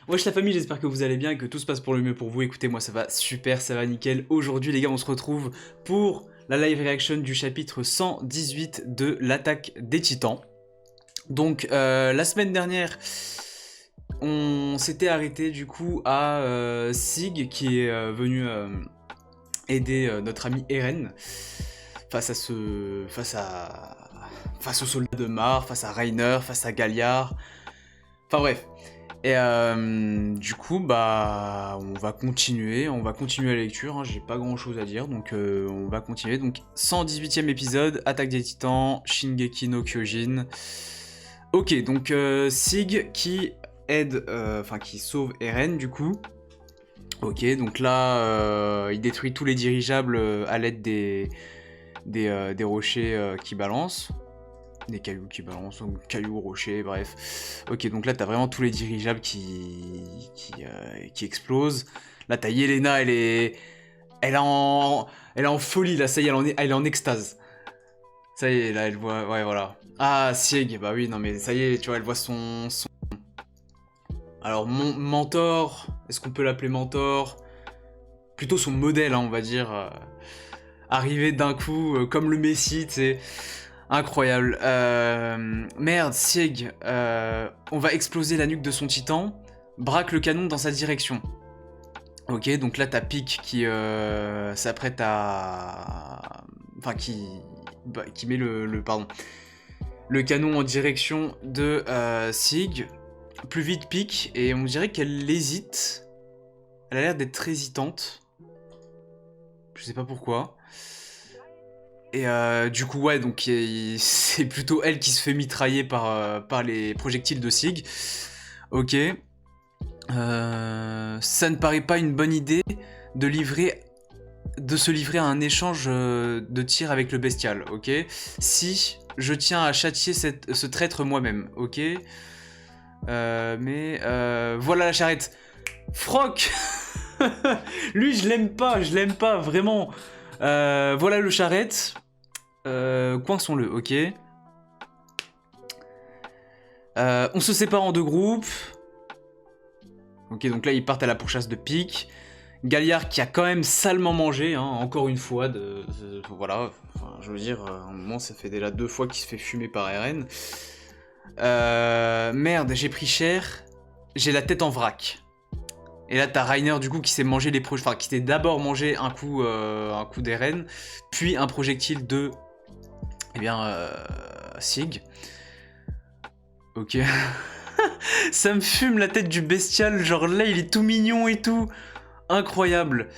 Wesh la famille, j'espère que vous allez bien et que tout se passe pour le mieux pour vous. Écoutez, moi ça va super, ça va nickel. Aujourd'hui les gars, on se retrouve pour la live reaction du chapitre 118 de l'attaque des titans. Donc la semaine dernière, on s'était arrêté du coup à Sig qui est venu aider notre ami Eren face aux soldats de Mar, face à Reiner, face à Galliard. Enfin bref. Et du coup, bah, on va continuer la lecture, hein, j'ai pas grand chose à dire, donc on va continuer. Donc 118e épisode, Attaque des Titans, Shingeki no Kyojin. Ok, donc Sig qui aide, qui sauve Eren du coup. Ok, donc là, il détruit tous les dirigeables à l'aide des rochers qui balancent. Des cailloux qui balancent, donc cailloux, rochers, bref. Ok, donc là, t'as vraiment tous les dirigeables qui explosent. Là, t'as Yelena, elle est en folie, là, ça y est, elle est en extase. Ça y est, là, elle voit, ouais, voilà. Ah, Sieg, bah oui, non, mais ça y est, tu vois, elle voit son... Alors, mon mentor, est-ce qu'on peut l'appeler mentor? Plutôt son modèle, hein, on va dire. Arriver d'un coup, comme le Messie, tu sais... Incroyable. Merde, Sieg, on va exploser la nuque de son titan, braque le canon dans sa direction. Ok, donc là t'as Pique qui s'apprête à... Enfin, qui met le canon en direction de Sieg. Plus vite Pique, et on dirait qu'elle hésite. Elle a l'air d'être très hésitante. Je sais pas pourquoi. Et du coup, ouais, donc c'est plutôt elle qui se fait mitrailler par les projectiles de Sig. Ok. Ça ne paraît pas une bonne idée de se livrer à un échange de tir avec le bestial, ok. Si je tiens à châtier ce traître moi-même, ok. Mais voilà la charrette. Froc. Lui, je l'aime pas, vraiment. Voilà le charrette. Coinçons-le, ok. On se sépare en deux groupes. Ok, donc là, ils partent à la pourchasse de Pique. Galliard qui a quand même salement mangé, hein, encore une fois. Voilà, enfin, je veux dire, à un moment, ça fait déjà 2 fois qu'il se fait fumer par Eren. Merde, j'ai pris cher. J'ai la tête en vrac. Et là, t'as Reiner, du coup, qui s'est mangé qui s'est d'abord mangé un coup d'Eren, puis un projectile de... Eh bien, Sig. Ok. Ça me fume la tête du bestial, genre là il est tout mignon et tout. Incroyable.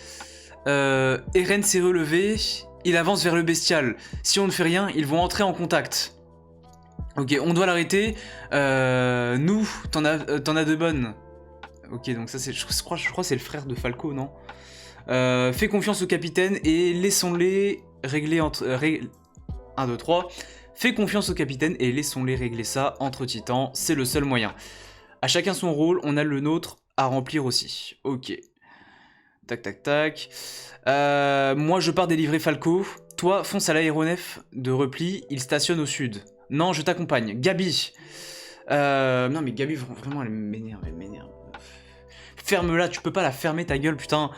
Eren s'est relevé, il avance vers le bestial. Si on ne fait rien, ils vont entrer en contact. Ok, on doit l'arrêter. Nous, t'en as de bonnes. Ok, donc ça c'est, je crois que c'est le frère de Falco, non? Fais confiance au capitaine et laissons-les régler entre... 1, 2, 3. Fais confiance au capitaine et laissons-les régler ça entre titans, c'est le seul moyen. À chacun son rôle, on a le nôtre à remplir aussi. Ok. Tac, tac, tac. Moi, je pars délivrer Falco. Toi, fonce à l'aéronef de repli, il stationne au sud. Non, je t'accompagne. Gabi. Non, mais Gabi, vraiment, elle m'énerve, Ferme-la, tu peux pas la fermer, ta gueule, putain.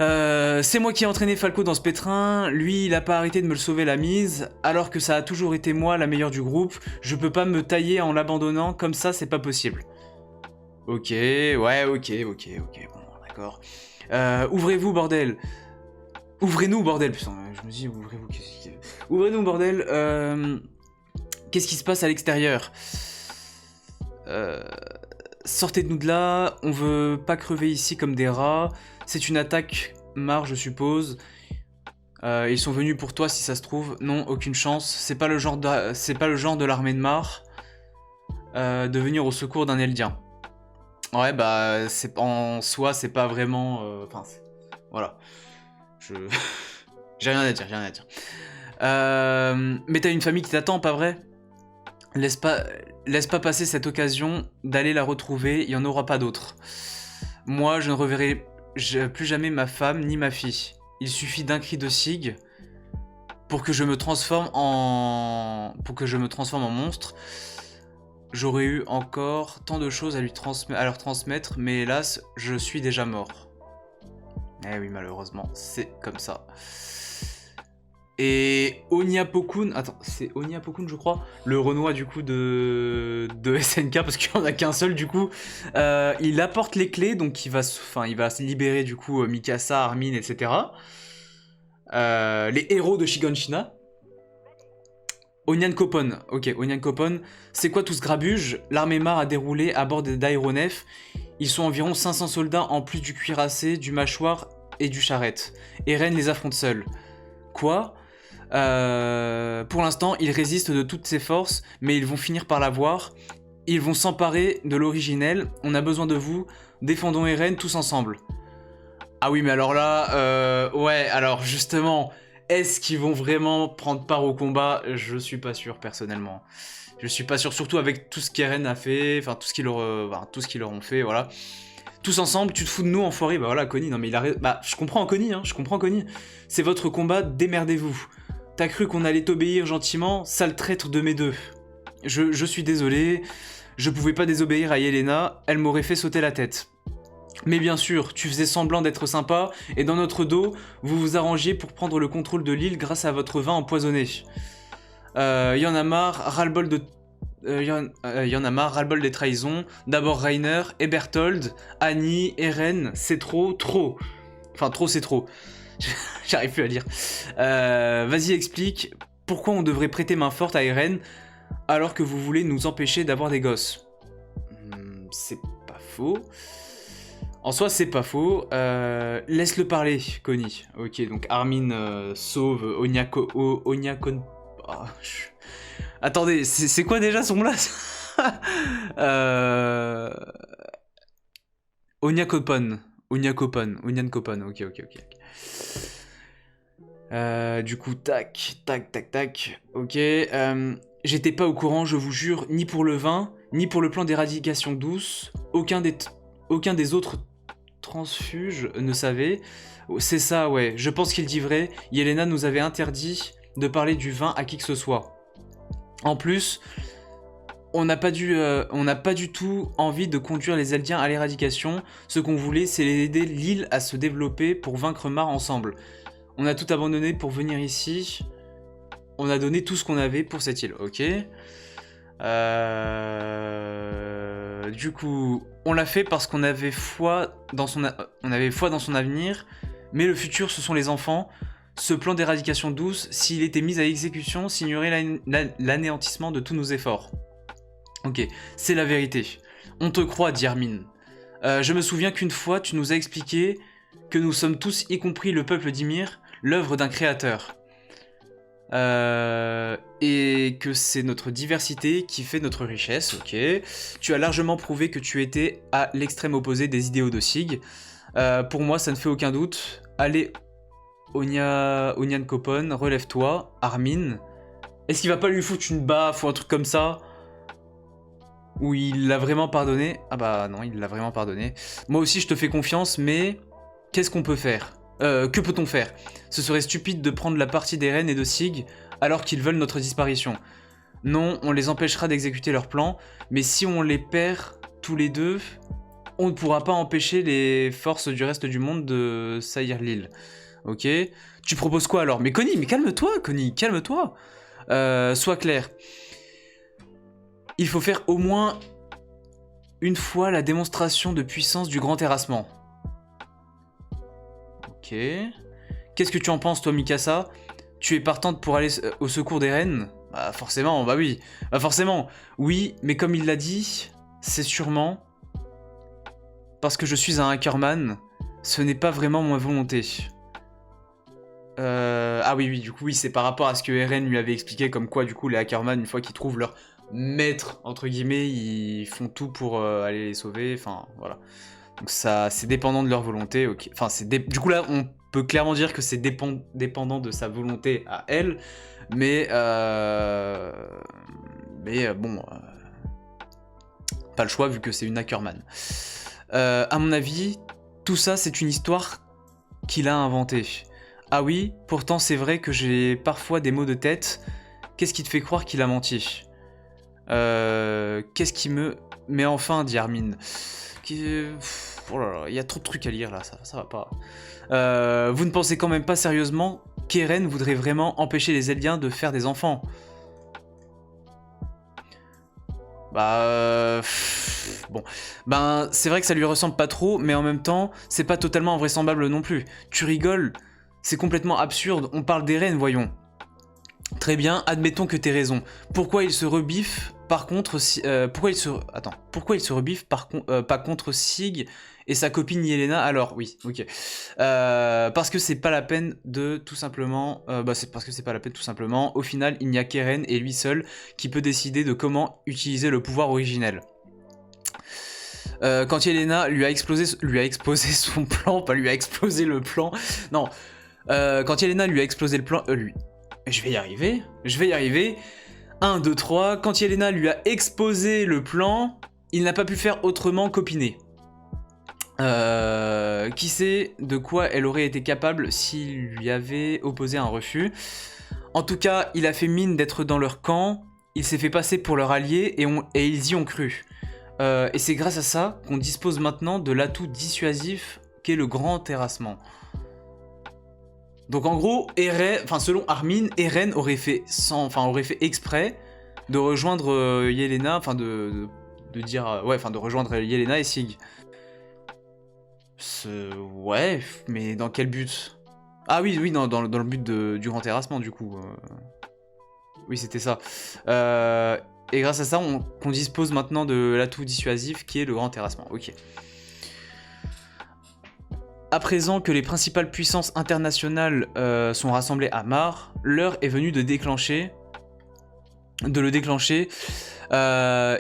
C'est moi qui ai entraîné Falco dans ce pétrin, lui il a pas arrêté de me le sauver la mise, alors que ça a toujours été moi la meilleure du groupe, je peux pas me tailler en l'abandonnant, comme ça c'est pas possible. Ok, ouais, ok, bon, d'accord. Ouvrez-vous bordel. Ouvrez-nous bordel, putain, je me dis ouvrez-vous, ouvrez-nous bordel, qu'est-ce qui se passe à l'extérieur? Sortez-nous de là, on veut pas crever ici comme des rats. C'est une attaque, Mar, je suppose. Ils sont venus pour toi si ça se trouve. Non, aucune chance. C'est pas le genre de l'armée de Mar de venir au secours d'un Eldien. Ouais, bah, en soi, c'est pas vraiment... voilà. J'ai rien à dire, mais t'as une famille qui t'attend, pas vrai? Laisse pas passer cette occasion d'aller la retrouver, il n'y en aura pas d'autre. Moi, je ne reverrai plus jamais ma femme ni ma fille. Il suffit d'un cri de Sig pour que je me transforme en monstre. j'aurais eu encore tant de choses à leur transmettre, mais hélas, je suis déjà mort. Eh oui, malheureusement, c'est comme ça. Et Onyapokun, attends, c'est Onyapokun je crois, le Renoir du coup de SNK, parce qu'il n'y en a qu'un seul du coup, il apporte les clés, donc il va se libérer du coup Mikasa, Armin, etc. Les héros de Shiganshina. Onyankopon, ok, Onyankopon, c'est quoi tout ce grabuge? L'armée Mar a déroulé à bord d'Aéronef. Ils sont environ 500 soldats en plus du cuirassé, du mâchoire et du charrette. Eren les affronte seul. Quoi? Pour l'instant, ils résistent de toutes ses forces, mais ils vont finir par l'avoir. Ils vont s'emparer de l'originel. On a besoin de vous. Défendons Eren tous ensemble. Ah oui, mais alors là, ouais, alors justement, est-ce qu'ils vont vraiment prendre part au combat? Je suis pas sûr, personnellement. Je suis pas sûr, surtout avec tout ce qu'Eren a fait, enfin, tout ce qu'ils leur ont fait, voilà. Tous ensemble, tu te fous de nous, enfoiré. Bah voilà, Connie, non mais il a... Bah, je comprends Connie, hein, je comprends Connie. C'est votre combat, démerdez-vous. T'as cru qu'on allait t'obéir gentiment, sale traître de mes deux. Je suis désolé, je pouvais pas désobéir à Yelena, elle m'aurait fait sauter la tête. Mais bien sûr, tu faisais semblant d'être sympa, et dans notre dos, vous vous arrangiez pour prendre le contrôle de l'île grâce à votre vin empoisonné. Y en a marre, ras-le-bol de... y en a marre, ras-le-bol des trahisons. D'abord Reiner, et Berthold, Annie, Eren, c'est trop, trop. Enfin, trop c'est trop. J'arrive plus à lire. Vas-y, explique pourquoi on devrait prêter main forte à Eren alors que vous voulez nous empêcher d'avoir des gosses. C'est pas faux. En soi, c'est pas faux. Laisse-le parler, Connie. Ok, donc Armin sauve Onyakon... Oh, attendez, c'est quoi déjà son blast? Onyakopon. Onyankopon, ok. Du coup, tac, ok. J'étais pas au courant, je vous jure, ni pour le vin, ni pour le plan d'éradication douce. Aucun des autres transfuges ne savait. C'est ça, ouais, je pense qu'il dit vrai. Yelena nous avait interdit de parler du vin à qui que ce soit. En plus, on n'a pas du tout envie de conduire les Eldiens à l'éradication. Ce qu'on voulait, c'est aider l'île à se développer pour vaincre Mar ensemble. On a tout abandonné pour venir ici. On a donné tout ce qu'on avait pour cette île, ok. Du coup, on l'a fait parce qu'on avait foi dans son avenir. Mais le futur, ce sont les enfants. Ce plan d'éradication douce, s'il était mis à exécution, signerait l'anéantissement de tous nos efforts. Ok, c'est la vérité. On te croit, dit Armin. Je me souviens qu'une fois, tu nous as expliqué que nous sommes tous, y compris le peuple d'Ymir, l'œuvre d'un créateur. Et que c'est notre diversité qui fait notre richesse, ok. Tu as largement prouvé que tu étais à l'extrême opposé des idéaux de Sig. Pour moi, ça ne fait aucun doute. Allez, Onyankopon, relève-toi. Armin. Est-ce qu'il va pas lui foutre une baffe ou un truc comme ça? Ou il l'a vraiment pardonné? Ah bah non, il l'a vraiment pardonné. Moi aussi, je te fais confiance, mais qu'est-ce qu'on peut faire? Que peut-on faire? Ce serait stupide de prendre la partie d'Eren et de Sig alors qu'ils veulent notre disparition. Non, on les empêchera d'exécuter leur plan, mais si on les perd tous les deux, on ne pourra pas empêcher les forces du reste du monde de saillir l'île. Ok? Tu proposes quoi alors? Mais Connie, mais calme-toi, Connie, calme-toi. Sois clair. Il faut faire au moins une fois la démonstration de puissance du grand terrassement. Ok. Qu'est-ce que tu en penses, toi, Mikasa? Tu es partante pour aller au secours d'Eren? Bah forcément, bah oui. Bah forcément. Oui, mais comme il l'a dit, c'est sûrement parce que je suis un hackerman. Ce n'est pas vraiment ma volonté. Ah oui, du coup, oui, c'est par rapport à ce que Eren lui avait expliqué, comme quoi, du coup, les hackerman, une fois qu'ils trouvent leur maître, entre guillemets, ils font tout pour aller les sauver, enfin, voilà. Donc ça, c'est dépendant de leur volonté, ok. Enfin, du coup, là, on peut clairement dire que c'est dépendant de sa volonté à elle, mais bon, pas le choix, vu que c'est une hackerman. À mon avis, tout ça, c'est une histoire qu'il a inventée. Ah oui, pourtant c'est vrai que j'ai parfois des maux de tête. Qu'est-ce qui te fait croire qu'il a menti? Qu'est-ce qui me... Mais enfin, dit Armin. Oh là là, il y a trop de trucs à lire là, ça va pas. Vous ne pensez quand même pas sérieusement qu'Eren voudrait vraiment empêcher les Eldiens de faire des enfants? Bah... Bon, ben c'est vrai que ça lui ressemble pas trop, mais en même temps, c'est pas totalement invraisemblable non plus. Tu rigoles, c'est complètement absurde, on parle d'Eren, voyons. Très bien, admettons que t'aies raison. Pourquoi il se rebiffe par contre si, pourquoi il se rebiffe pas contre Sig et sa copine Yelena alors? Oui, ok. Parce que c'est pas la peine de tout simplement... c'est parce que c'est pas la peine tout simplement. Au final, il n'y a qu'Eren et lui seul qui peut décider de comment utiliser le pouvoir originel. Quand Yelena lui a exposé son plan, pas lui a explosé le plan, non. Quand Yelena lui a explosé le plan... Je vais y arriver. 1, 2, 3. Quand Yelena lui a exposé le plan, il n'a pas pu faire autrement qu'opiner. Qui sait de quoi elle aurait été capable s'il lui avait opposé un refus. En tout cas, il a fait mine d'être dans leur camp, il s'est fait passer pour leur allié et ils y ont cru. Et c'est grâce à ça qu'on dispose maintenant de l'atout dissuasif qu'est le grand terrassement. Donc en gros, selon Armin, Eren aurait fait exprès de rejoindre Yelena, de rejoindre Yelena et Sig. Ouais, mais dans quel but? Ah oui, dans le but du grand terrassement du coup. Oui, c'était ça. Et grâce à ça, qu'on dispose maintenant de l'atout dissuasif qui est le grand terrassement. Ok. À présent que les principales puissances internationales sont rassemblées à Mar, l'heure est venue de le déclencher.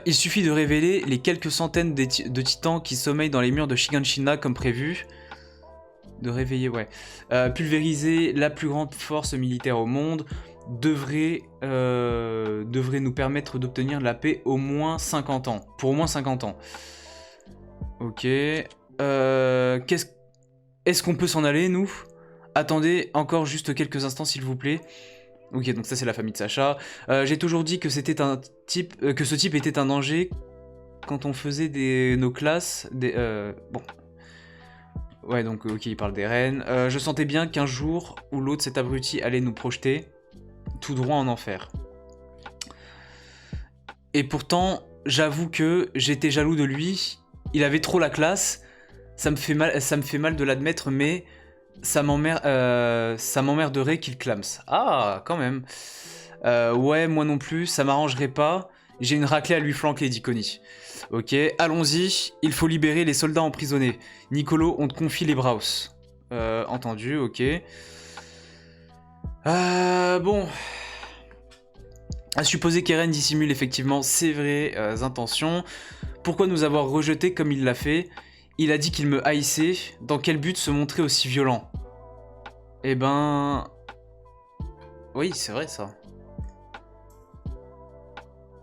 Il suffit de révéler les quelques centaines de titans qui sommeillent dans les murs de Shiganshina comme prévu. De réveiller, ouais. Pulvériser la plus grande force militaire au monde devrait nous permettre d'obtenir la paix au moins 50 ans. Pour au moins 50 ans. Ok. Est-ce qu'on peut s'en aller, nous? Attendez encore juste quelques instants, s'il vous plaît. Ok, donc ça c'est la famille de Sacha. J'ai toujours dit que c'était que ce type était un danger quand on faisait nos classes. Bon. Ouais, donc ok, il parle d'Eren. Je sentais bien qu'un jour ou l'autre, cet abruti allait nous projeter tout droit en enfer. Et pourtant, j'avoue que j'étais jaloux de lui. Il avait trop la classe. Ça me fait mal de l'admettre, mais ça m'emmerderait qu'il clame. Ah, quand même. Ouais, moi non plus, ça m'arrangerait pas. J'ai une raclée à lui flanquer, dit Connie. Ok, allons-y. Il faut libérer les soldats emprisonnés. Nicolo, on te confie les Braus. Entendu, ok. Bon. À supposer qu'Eren dissimule effectivement ses vraies intentions. Pourquoi nous avoir rejetés comme il l'a fait? Il a dit qu'il me haïssait. Dans quel but se montrer aussi violent? Eh ben... Oui, c'est vrai ça.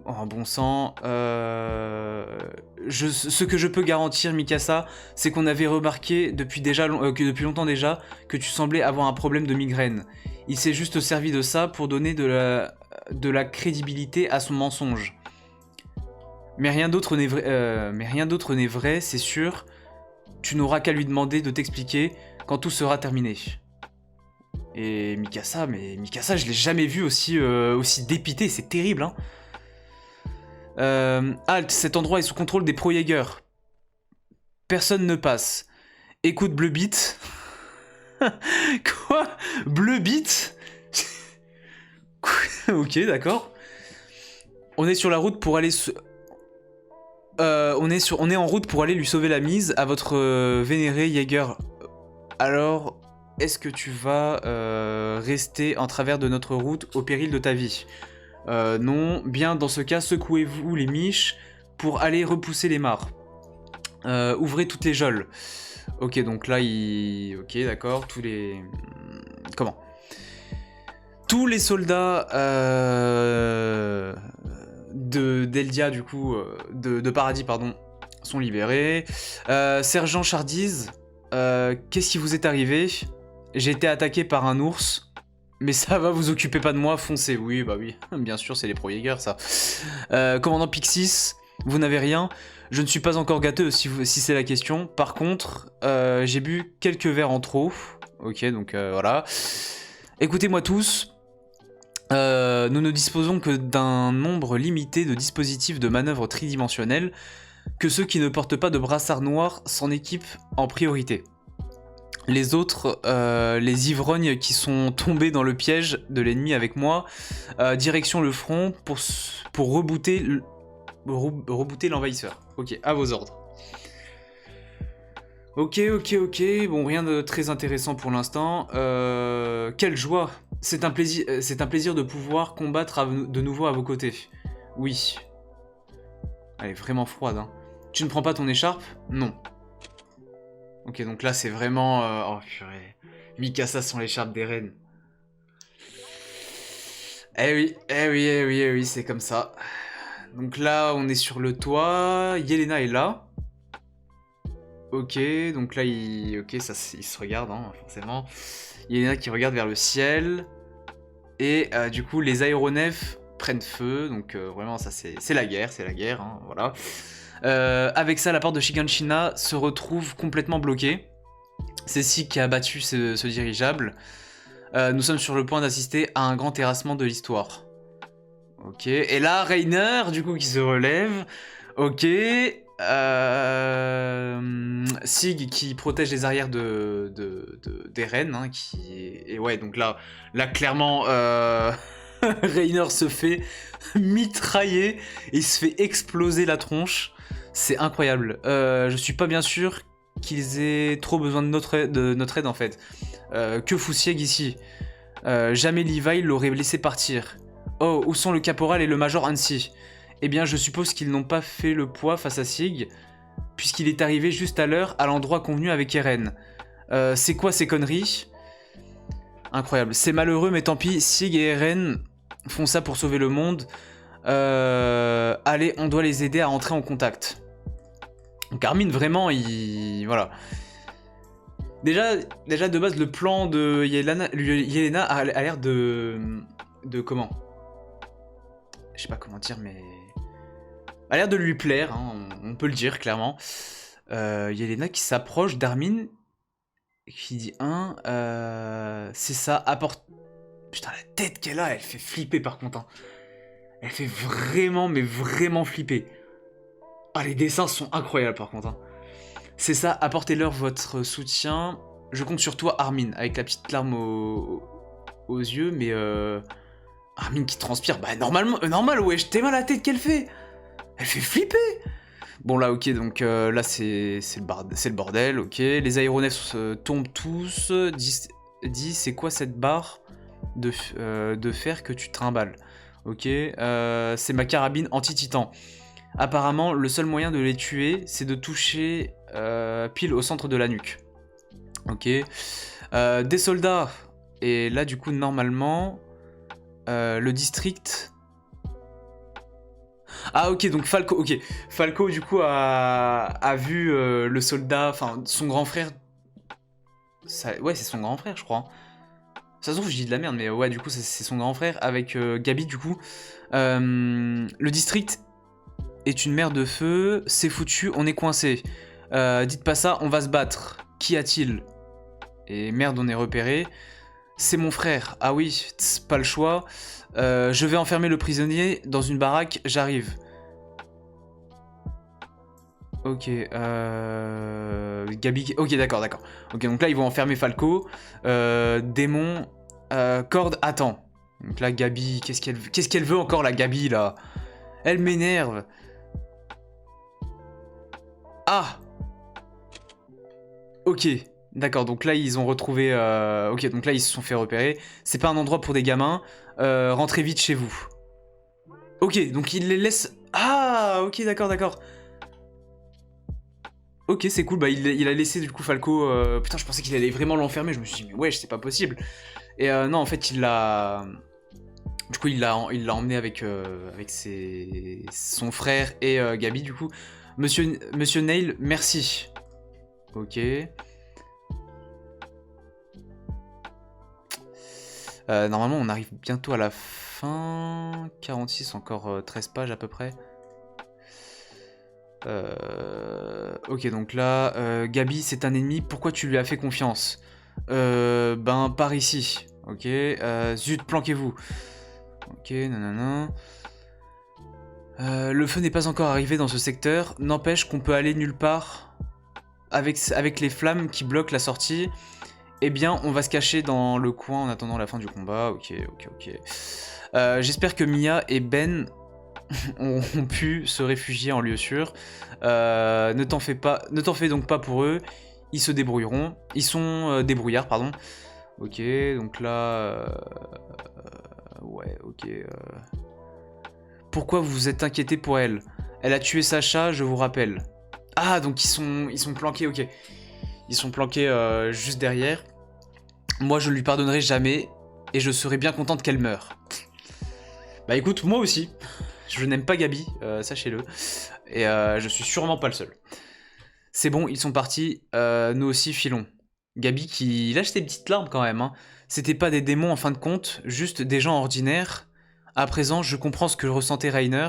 En bon sang... Ce que je peux garantir, Mikasa, c'est qu'on avait remarqué depuis longtemps déjà que tu semblais avoir un problème de migraine. Il s'est juste servi de ça pour donner de la crédibilité à son mensonge. Mais rien d'autre n'est vrai, c'est sûr. Tu n'auras qu'à lui demander de t'expliquer quand tout sera terminé. Et Mikasa, je l'ai jamais vu aussi dépité, c'est terrible, hein. Halt, cet endroit est sous contrôle des Pro-Jaeger. Personne ne passe. Écoute Bleubeat. Quoi? Bleubeat? Ok, d'accord. On est sur la route pour aller... on est en route pour aller lui sauver la mise à votre vénéré Jaeger. Alors, est-ce que tu vas rester en travers de notre route au péril de ta vie? Non. Bien, dans ce cas, secouez-vous les miches pour aller repousser les mares. Ouvrez toutes les geôles. Ok, donc là, ok, d'accord, tous les... Comment? Tous les soldats d'Eldia, du coup, de Paradis, pardon, sont libérés. Sergent Chardiz, qu'est-ce qui vous est arrivé? J'ai été attaqué par un ours. Mais ça va, vous occupez pas de moi, foncez. Oui, bah oui, bien sûr, c'est les pro Jaeger, ça. Commandant Pixis, vous n'avez rien. Je ne suis pas encore gâteux, si c'est la question. Par contre, j'ai bu quelques verres en trop. Ok, donc voilà. Écoutez-moi tous. Nous ne disposons que d'un nombre limité de dispositifs de manœuvre tridimensionnels, que ceux qui ne portent pas de brassard noir s'en équipent en priorité. Les autres, les ivrognes qui sont tombés dans le piège de l'ennemi avec moi, direction le front pour rebooter l'envahisseur. Ok, à vos ordres. Ok, bon, rien de très intéressant pour l'instant. Quelle joie! C'est un plaisir de pouvoir combattre de nouveau à vos côtés. Oui. Elle est vraiment froide, hein. Tu ne prends pas ton écharpe? Non. Ok, donc là, c'est vraiment... Oh, purée. Mikasa sans l'écharpe des reines. Eh oui, c'est comme ça. Donc là, on est sur le toit. Yelena est là. Ok, donc là, ok, ça, il se regarde, hein, forcément. Yelena qui regarde vers le ciel. Et du coup, les aéronefs prennent feu. Donc vraiment, ça, c'est la guerre, hein, voilà. Avec ça, la porte de Shiganshina se retrouve complètement bloquée. C'est Sig qui a battu ce dirigeable. Nous sommes sur le point d'assister à un grand terrassement de l'histoire. Ok, et là, Reiner, du coup, qui se relève. Ok. Sig qui protège les arrières des reines. Hein, et ouais, donc là clairement, Reiner se fait mitrailler. Et il se fait exploser la tronche. C'est incroyable. Je suis pas bien sûr qu'ils aient trop besoin de notre aide en fait. Que fout Sieg ici? Jamais Levi l'aurait laissé partir. Oh, où sont le caporal et le major Hansi? Eh bien, je suppose qu'ils n'ont pas fait le poids face à Sig, puisqu'il est arrivé juste à l'heure, à l'endroit convenu avec Eren. C'est quoi ces conneries? Incroyable. C'est malheureux, mais tant pis, Sig et Eren font ça pour sauver le monde. Allez, on doit les aider à entrer en contact. Donc Armin, vraiment, voilà. Déjà, de base, le plan de Yelena a l'air de comment? Je sais pas comment dire, mais... a l'air de lui plaire, hein, on peut le dire, clairement. Yelena qui s'approche d'Armin, qui dit c'est ça, apporte... Putain, la tête qu'elle a, elle fait flipper, par contre. Hein. Elle fait vraiment, mais vraiment flipper. Ah, les dessins sont incroyables, par contre. Hein. C'est ça, apportez-leur votre soutien. Je compte sur toi, Armin, avec la petite larme aux yeux, mais Armin qui transpire, bah normal, wesh, t'es mal la tête qu'elle fait. Elle fait flipper. Bon là, ok, donc là c'est le bordel, ok. Les aéronefs tombent tous. Dis, c'est quoi cette barre de fer que tu trimbales? Ok, c'est ma carabine anti-titan. Apparemment, le seul moyen de les tuer, c'est de toucher pile au centre de la nuque. Ok. Des soldats. Et là, du coup, normalement, le district... Ah, ok, donc Falco, ok. Falco, du coup, a vu le soldat, enfin, son grand frère... Ouais, c'est son grand frère, je crois. Ça se trouve, je dis de la merde, mais ouais, du coup, c'est son grand frère avec Gabi, du coup. Le district est une mer de feu, c'est foutu, on est coincé. Dites pas ça, on va se battre. Qu'y a-t-il? Et merde, on est repéré. C'est mon frère. Ah oui, pas le choix. Je vais enfermer le prisonnier dans une baraque, j'arrive. Ok, Gabi... Ok, d'accord. Ok, donc là, ils vont enfermer Falco. Démon... Corde, attends. Donc là, Gabi, qu'est-ce qu'elle veut encore, la Gabi, là? Elle m'énerve. Ah! Ok, d'accord, donc là, ils ont retrouvé... Ok, donc là, ils se sont fait repérer. C'est pas un endroit pour des gamins. Rentrez vite chez vous. Ok, donc il les laisse... Ah, ok, d'accord. Ok, c'est cool, bah il a laissé du coup Falco... Putain, je pensais qu'il allait vraiment l'enfermer, je me suis dit, mais wesh, c'est pas possible. Et non, en fait, il l'a... Du coup, il l'a emmené avec son frère et Gabi, du coup. Monsieur Nail, merci. Ok. Normalement, on arrive bientôt à la fin. 46, encore 13 pages à peu près. Ok, donc là, Gabi, c'est un ennemi. Pourquoi tu lui as fait confiance? Ben, par ici. Ok, zut, planquez-vous. Ok, nanana. Le feu n'est pas encore arrivé dans ce secteur. N'empêche qu'on peut aller nulle part avec les flammes qui bloquent la sortie. Eh bien, on va se cacher dans le coin en attendant la fin du combat. Ok. J'espère que Mia et Ben ont pu se réfugier en lieu sûr. Ne t'en fais donc pas pour eux. Ils se débrouilleront. Ils sont débrouillards, pardon. Ok, donc là... ouais, ok. Pourquoi vous vous êtes inquiété pour elle? Elle a tué Sacha, je vous rappelle. Ah, donc ils sont planqués, ok. Ils sont planqués juste derrière. Moi, je ne lui pardonnerai jamais. Et je serai bien contente qu'elle meure. Bah écoute, moi aussi. Je n'aime pas Gabi, sachez-le. Et je suis sûrement pas le seul. C'est bon, ils sont partis. Nous aussi, filons. Gabi qui lâche des petites larmes quand même. Hein. C'était pas des démons en fin de compte, juste des gens ordinaires. À présent, je comprends ce que ressentait Rainer.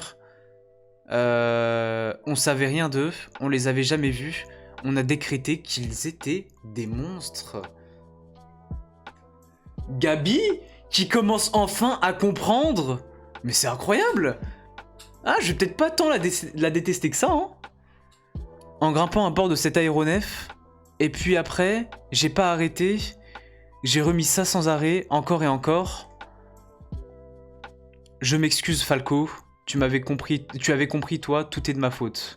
On savait rien d'eux, on les avait jamais vus. On a décrété qu'ils étaient des monstres. Gabi qui commence enfin à comprendre. Mais c'est incroyable. Ah, je vais peut-être pas tant la détester que ça, hein. En grimpant à bord de cet aéronef, et puis après, j'ai pas arrêté, j'ai remis ça sans arrêt, encore et encore. Je m'excuse, Falco, tu avais compris, toi, tout est de ma faute.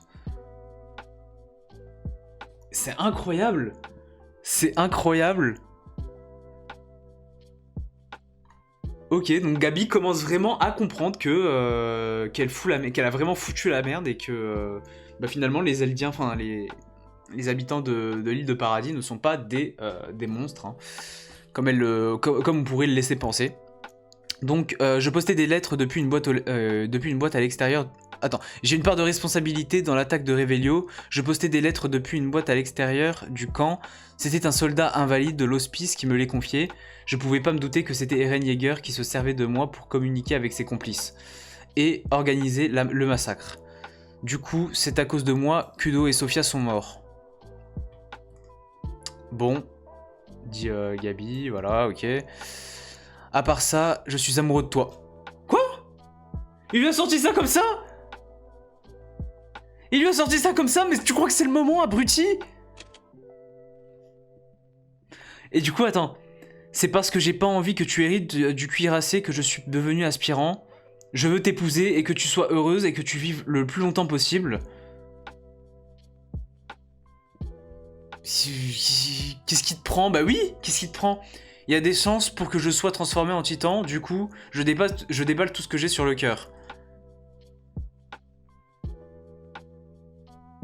C'est incroyable. C'est incroyable. Ok, donc Gabi commence vraiment à comprendre que qu'elle a vraiment foutu la merde et que bah finalement les Eldiens, enfin les habitants de l'île de Paradis ne sont pas des monstres, hein, comme on pourrait le laisser penser. Donc je postais des lettres depuis une boîte à l'extérieur. Attends, j'ai une part de responsabilité dans l'attaque de Revelio. Je postais des lettres depuis une boîte à l'extérieur du camp. C'était un soldat invalide de l'hospice qui me les confiait. Je pouvais pas me douter que c'était Eren Yeager qui se servait de moi pour communiquer avec ses complices et organiser le massacre. Du coup, c'est à cause de moi, Kudo et Sofia sont morts. Bon, dit Gabi, voilà, ok. À part ça, je suis amoureux de toi. Quoi? Il lui a sorti ça comme ça? Il lui a sorti ça comme ça, mais tu crois que c'est le moment, abruti? Et du coup, attends. C'est parce que j'ai pas envie que tu hérites du cuirassé que je suis devenu aspirant. Je veux t'épouser et que tu sois heureuse et que tu vives le plus longtemps possible. Qu'est-ce qui te prend? Bah oui, qu'est-ce qui te prend? Il y a des chances pour que je sois transformé en titan, du coup, je déballe tout ce que j'ai sur le cœur.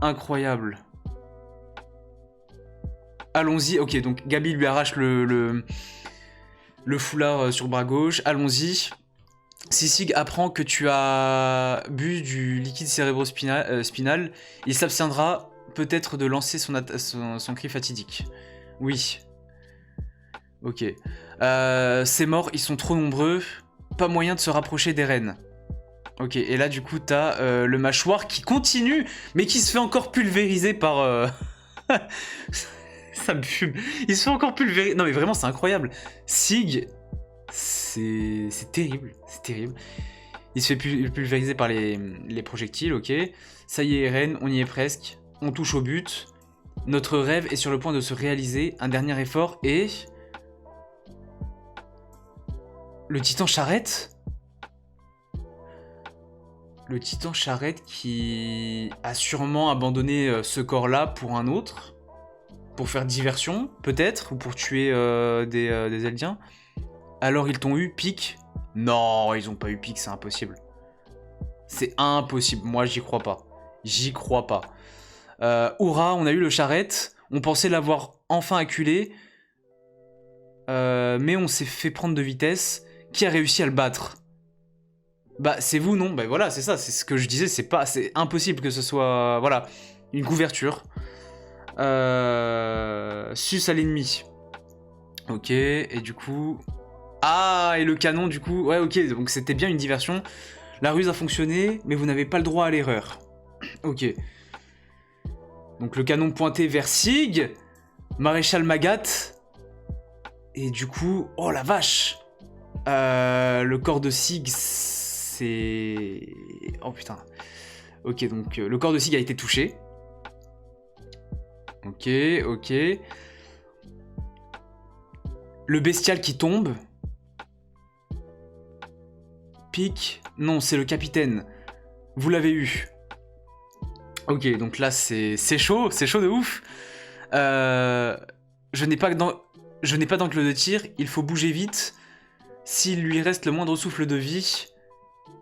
Incroyable. Allons-y, ok, donc Gabi lui arrache le foulard sur le bras gauche, allons-y. Sisig apprend que tu as bu du liquide cérébrospinal, il s'abstiendra peut-être de lancer son cri fatidique. Oui. Ok. Ces morts, ils sont trop nombreux, pas moyen de se rapprocher des reines. Ok, et là du coup t'as le mâchoire qui continue, mais qui se fait encore pulvériser par... Ça me fume. Il se fait encore pulvériser. Non mais vraiment c'est incroyable. Sig, c'est terrible, c'est terrible. Il se fait pulvériser par les projectiles, ok. Ça y est Eren, on y est presque. On touche au but. Notre rêve est sur le point de se réaliser. Un dernier effort et... Le titan charrette? Le titan charrette qui a sûrement abandonné ce corps-là pour un autre. Pour faire diversion, peut-être, ou pour tuer des Eldiens. Alors ils t'ont eu, pique? Non, ils ont pas eu pique, c'est impossible. C'est impossible, moi j'y crois pas. J'y crois pas. Hurrah, on a eu le charrette. On pensait l'avoir enfin acculé. Mais on s'est fait prendre de vitesse. Qui a réussi à le battre? Bah c'est vous, non? Bah voilà, c'est ça, c'est ce que je disais, c'est impossible que ce soit... Voilà, une couverture. Sus à l'ennemi. Ok, et du coup... Ah, et le canon, du coup... Ouais, ok, donc c'était bien une diversion. La ruse a fonctionné, mais vous n'avez pas le droit à l'erreur. Ok. Donc le canon pointé vers Sig, Maréchal Magat, et du coup... Oh la vache! Le corps de Sig, c'est... Oh putain. Ok, donc le corps de Sig a été touché. Ok, ok. Le bestial qui tombe. Pique. Non, c'est le capitaine. Vous l'avez eu. Ok, donc là c'est chaud de ouf. Je n'ai pas d'angle de tir, il faut bouger vite. S'il lui reste le moindre souffle de vie,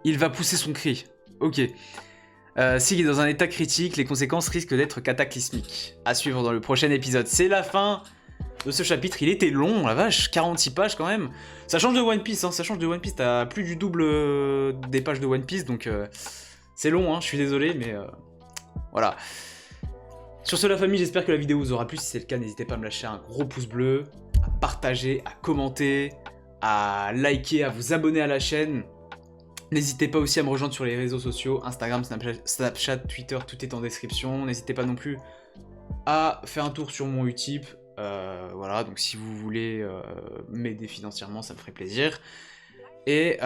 il va pousser son cri. Ok. S'il est dans un état critique, les conséquences risquent d'être cataclysmiques. À suivre dans le prochain épisode. C'est la fin de ce chapitre. Il était long, la vache, 46 pages quand même. Ça change de One Piece, hein, ça change de One Piece. T'as plus du double des pages de One Piece, donc c'est long, hein, je suis désolé, mais voilà. Sur ce, la famille, j'espère que la vidéo vous aura plu. Si c'est le cas, n'hésitez pas à me lâcher un gros pouce bleu, à partager, à commenter, à liker, à vous abonner à la chaîne. N'hésitez pas aussi à me rejoindre sur les réseaux sociaux, Instagram, Snapchat, Twitter, tout est en description. N'hésitez pas non plus à faire un tour sur mon Utip. Voilà, donc si vous voulez m'aider financièrement, ça me ferait plaisir. Et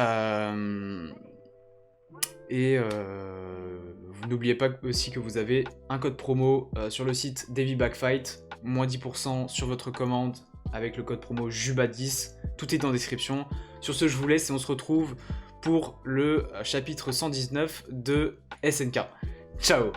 vous n'oubliez pas aussi que vous avez un code promo sur le site Davy Backfight, moins 10% sur votre commande avec le code promo JUBA10, tout est en description. Sur ce, je vous laisse et on se retrouve pour le chapitre 119 de SNK. Ciao!